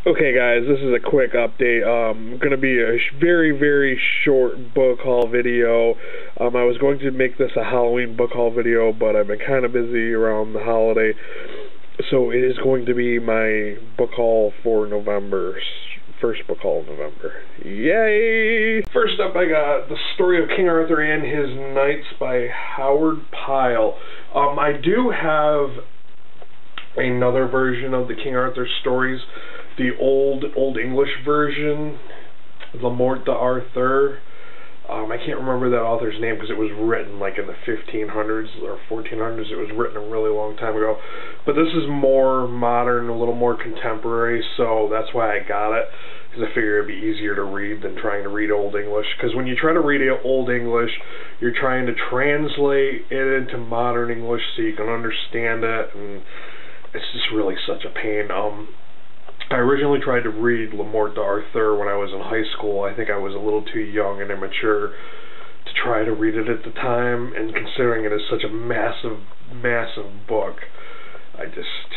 Okay guys, this is a quick update. Going to be a very, very short book haul video. I was going to make this a Halloween book haul video, but I've been kind of busy around the holiday. So it is going to be my book haul for November. First book haul of November. Yay! First up, I got The Story of King Arthur and His Knights by Howard Pyle. I do have another version of the King Arthur stories, the old English version, Le Morte d'Arthur. I can't remember that author's name because it was written like in the 1500s or 1400s. It was written a really long time ago. But this is more modern, a little more contemporary, so that's why I got it, because I figured it'd be easier to read than trying to read Old English. Because when you try to read Old English, you're trying to translate it into modern English so you can understand it, and it's just really such a pain. I originally tried to read Le Morte d'Arthur when I was in high school. I think I was a little too young and immature to try to read it at the time, and considering it is such a massive, massive book, I just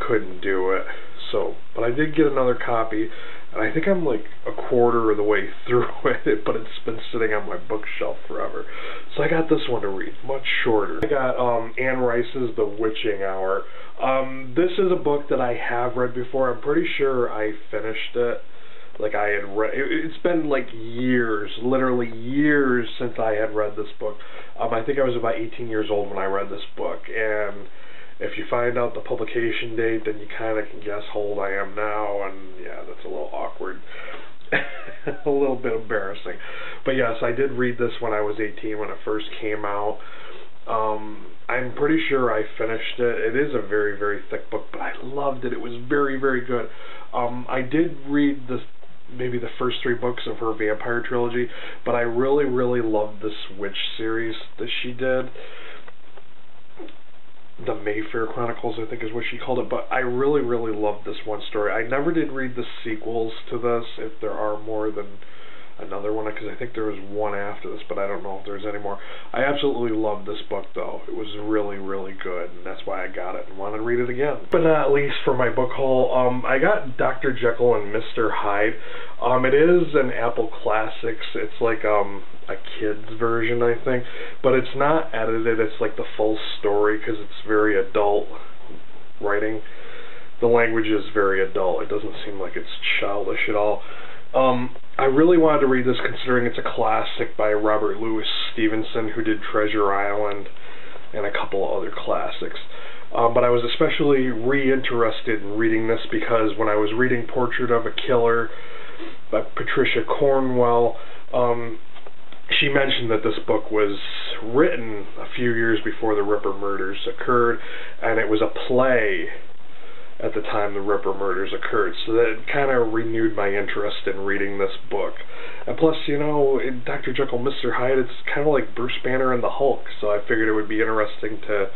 couldn't do it. So, but I did get another copy, and I think I'm like a quarter of the way through it, but it's been sitting on my bookshelf forever. So I got this one to read, much shorter. I got Anne Rice's The Witching Hour. This is a book that I have read before. I'm pretty sure I finished it. Like I had read, it's been like years, literally years since I had read this book. I think I was about 18 years old when I read this book, and if you find out the publication date, then you kind of can guess how old I am now, and yeah, that's a little awkward. A little bit embarrassing. But yes, I did read this when I was 18, when it first came out. I'm pretty sure I finished it. It is a very, very thick book, but I loved it. It was very, very good. I did read maybe the first 3 books of her vampire trilogy, but I really, really loved this witch series that she did. The Mayfair Chronicles, I think is what she called it, but I really, really loved this one story. I never did read the sequels to this, if there are more than another one, because I think there was one after this, but I don't know if there's any more. I absolutely loved this book, though. It was really, really good, and that's why I got it and wanted to read it again. But not least for my book haul, I got Dr. Jekyll and Mr. Hyde. It is an Apple Classics. It's like a kid's version, I think, but it's not edited. It's like the full story, because it's very adult writing. The language is very adult. It doesn't seem like it's childish at all. I really wanted to read this considering it's a classic by Robert Louis Stevenson, who did Treasure Island and a couple of other classics. But I was especially reinterested in reading this because when I was reading Portrait of a Killer by Patricia Cornwell, she mentioned that this book was written a few years before the Ripper murders occurred, and it was a play at the time the Ripper murders occurred, so that kind of renewed my interest in reading this book. And plus, you know, in Dr. Jekyll, Mr. Hyde, it's kind of like Bruce Banner and the Hulk, so I figured it would be interesting to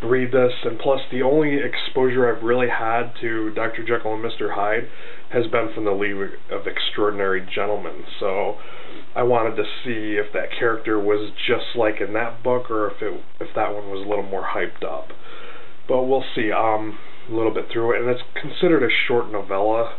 read this. And plus, the only exposure I've really had to Dr. Jekyll and Mr. Hyde has been from the League of Extraordinary Gentlemen, so I wanted to see if that character was just like in that book, or if that one was a little more hyped up. But we'll see. A little bit through it, and it's considered a short novella,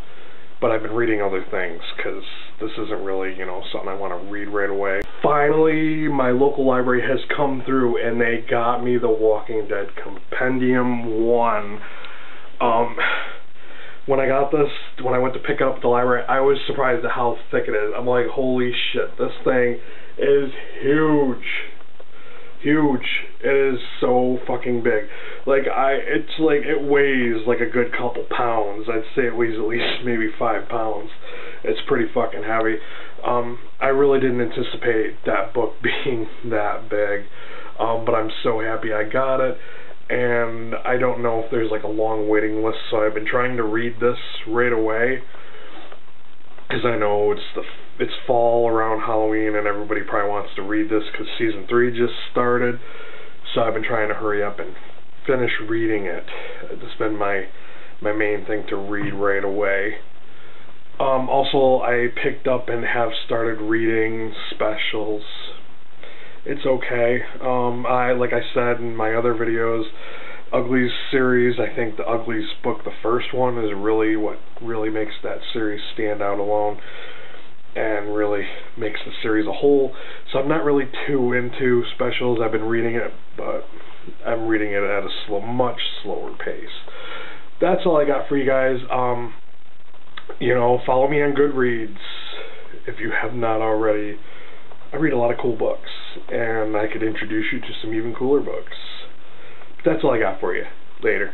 but I've been reading other things because this isn't really, you know, something I want to read right away. Finally, my local library has come through, and they got me The Walking Dead Compendium 1. When I got this, when I went to pick it up at the library, I was surprised at how thick it is. I'm like, holy shit, this thing is huge. Huge. It is so fucking big. Like, it's like, it weighs like a good couple pounds. I'd say it weighs at least maybe 5 pounds. It's pretty fucking heavy. I really didn't anticipate that book being that big, but I'm so happy I got it, and I don't know if there's like a long waiting list, so I've been trying to read this right away, because I know it's fall around Halloween, and everybody probably wants to read this because Season 3 just started, so I've been trying to hurry up and finish reading it. This has been my main thing to read right away. Also, I picked up and have started reading Specials. It's okay. Like I said in my other videos, Uglies series. I think the Uglies book, the first one, is really what really makes that series stand out alone, and really makes the series a whole. So I'm not really too into specials. I've been reading it, but I'm reading it at a much slower pace. That's all I got for you guys. You know, follow me on Goodreads if you have not already. I read a lot of cool books, and I could introduce you to some even cooler books. But that's all I got for you. Later.